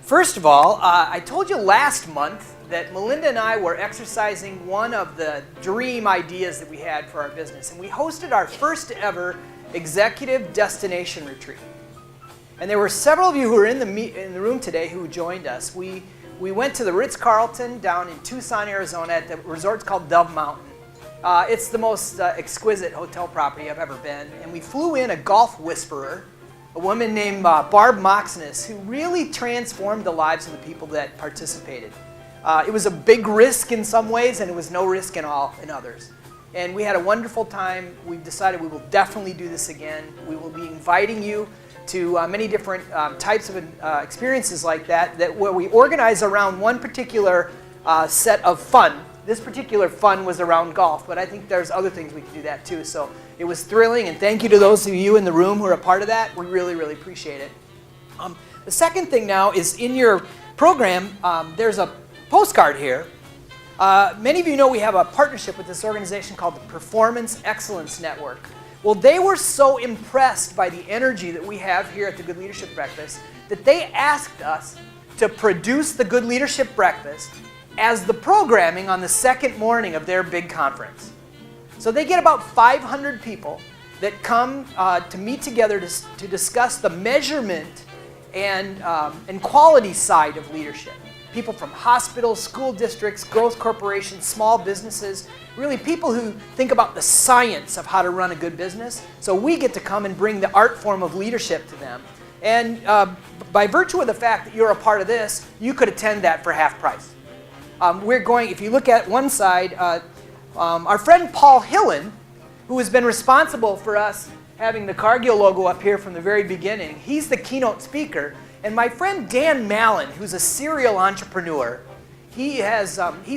First of all, I told you last month that Melinda and I were exercising one of the dream ideas that we had for our business, and we hosted our first ever executive destination retreat. And there were several of you who were in the room today who joined us. We went to the Ritz-Carlton down in Tucson, Arizona at the resort called Dove Mountain. It's the most exquisite hotel property I've ever been, and we flew in a golf whisperer, a woman named Barb Moxness, who really transformed the lives of the people that participated. It was a big risk in some ways, and it was no risk in others. And we had a wonderful time. We've decided we will definitely do this again. We will be inviting you to many different types of experiences like that where we organize around one particular set of fun. This particular fun was around golf, but I think there's other things we can do that too. So it was thrilling, and thank you to those of you in the room who are a part of that. We really, really appreciate it. The second thing now is in your program, there's a postcard here. Many of you know we have a partnership with this organization called the Performance Excellence Network. Well, they were so impressed by the energy that we have here at the Good Leadership Breakfast that they asked us to produce the Good Leadership Breakfast as the programming on the second morning of their big conference. So they get about 500 people that come to meet together to discuss the measurement and quality side of leadership. People from hospitals, school districts, growth corporations, small businesses, really people who think about the science of how to run a good business. So we get to come and bring the art form of leadership to them. And by virtue of the fact that you're a part of this, you could attend that for half price. If you look at one side, our friend Paul Hillen, who has been responsible for us having the Cargill logo up here from the very beginning, he's the keynote speaker. And my friend Dan Mallon, who's a serial entrepreneur, he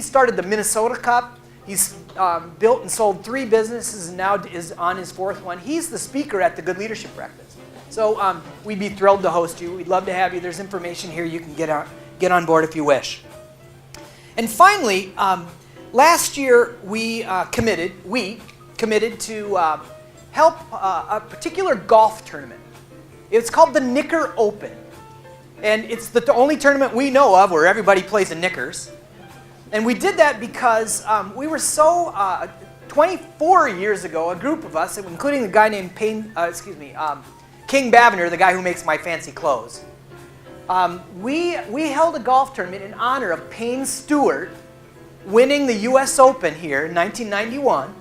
started the Minnesota Cup. He's built and sold 3 businesses and now is on his 4th one. He's the speaker at the Good Leadership Breakfast. So we'd be thrilled to host you. We'd love to have you. There's information here you can get on board if you wish. And finally, last year we committed to help a particular golf tournament. It's called the Knicker Open. And it's the only tournament we know of where everybody plays in knickers. And we did that because we were 24 years ago, a group of us, including a guy named King Bavner, the guy who makes my fancy clothes. We held a golf tournament in honor of Payne Stewart winning the U.S. Open here in 1991.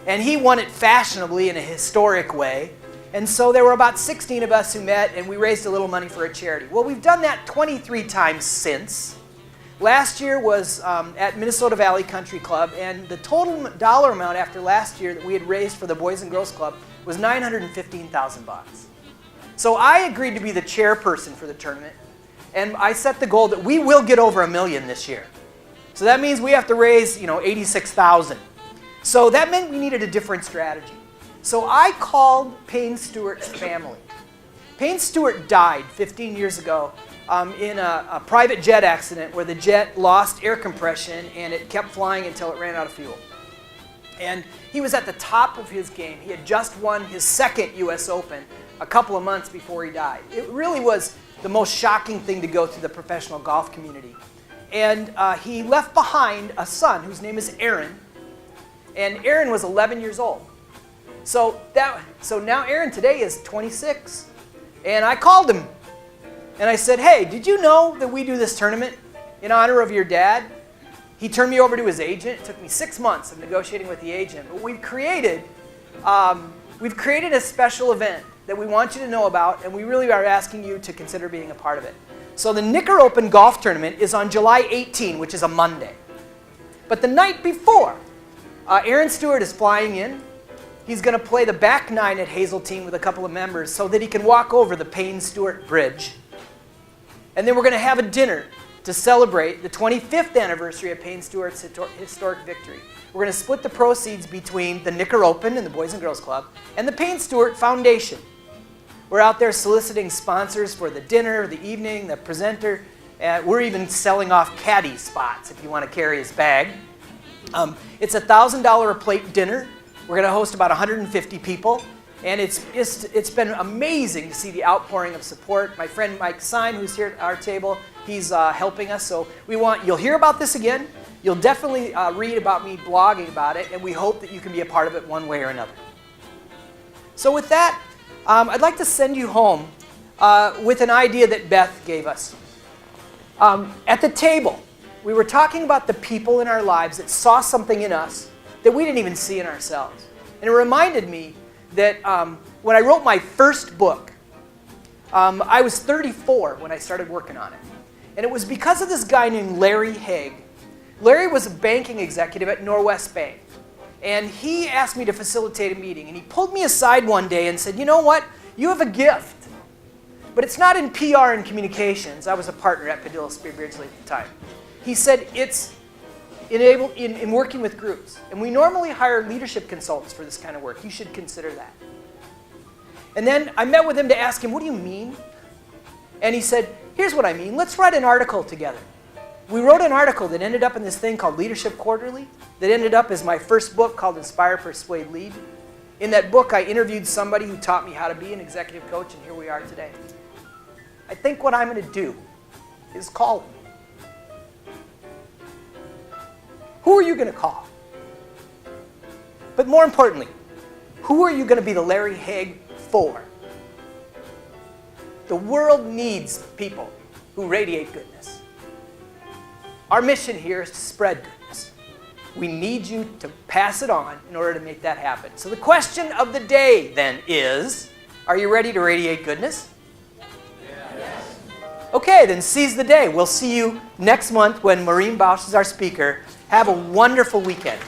And he won it fashionably in a historic way. And so there were about 16 of us who met, and we raised a little money for a charity. Well, we've done that 23 times since. Last year was at Minnesota Valley Country Club, and the total dollar amount after last year that we had raised for the Boys and Girls Club was $915,000. So I agreed to be the chairperson for the tournament, and I set the goal that we will get over $1 million this year. So that means we have to raise, $86,000. So that meant we needed a different strategy. So I called Payne Stewart's family. Payne Stewart died 15 years ago in a private jet accident where the jet lost air compression and it kept flying until it ran out of fuel. And he was at the top of his game. He had just won his 2nd U.S. Open a couple of months before he died. It really was the most shocking thing to go through the professional golf community. And he left behind a son whose name is Aaron. And Aaron was 11 years old. So now Aaron today is 26. And I called him. And I said, hey, did you know that we do this tournament in honor of your dad? He turned me over to his agent. It took me 6 months of negotiating with the agent. But we've created a special event that we want you to know about, and we really are asking you to consider being a part of it. So the Knicker Open Golf Tournament is on July 18, which is a Monday. But the night before, Aaron Stewart is flying in. He's going to play the back 9 at Hazeltine with a couple of members so that he can walk over the Payne Stewart Bridge. And then we're going to have a dinner to celebrate the 25th anniversary of Payne Stewart's historic victory. We're going to split the proceeds between the Knicker Open and the Boys and Girls Club and the Payne Stewart Foundation. We're out there soliciting sponsors for the dinner, the evening, the presenter. We're even selling off caddy spots if you want to carry his bag. It's a $1,000 a plate dinner. We're going to host about 150 people. And it's been amazing to see the outpouring of support. My friend Mike Syme, who's here at our table, he's helping us. So you'll hear about this again. You'll definitely read about me blogging about it, and we hope that you can be a part of it one way or another. So with that, I'd like to send you home with an idea that Beth gave us. At the table, we were talking about the people in our lives that saw something in us that we didn't even see in ourselves. And it reminded me that when I wrote my first book, I was 34 when I started working on it. And it was because of this guy named Larry Haig. Larry was a banking executive at Norwest Bank. And he asked me to facilitate a meeting. And he pulled me aside one day and said, you know what? You have a gift. But it's not in PR and communications. I was a partner at Padilla Spear Beardsley at the time. He said it's in working with groups. And we normally hire leadership consultants for this kind of work. You should consider that. And then I met with him to ask him, what do you mean? And he said, here's what I mean. Let's write an article together. We wrote an article that ended up in this thing called Leadership Quarterly, that ended up as my first book called Inspire, Persuade, Lead. In that book, I interviewed somebody who taught me how to be an executive coach, and here we are today. I think what I'm going to do is call him. Who are you going to call? But more importantly, who are you going to be the Larry Haig for? The world needs people who radiate goodness. Our mission here is to spread goodness. We need you to pass it on in order to make that happen. So the question of the day then is, are you ready to radiate goodness? Yes. Okay, then seize the day. We'll see you next month when Maureen Bausch is our speaker. Have a wonderful weekend.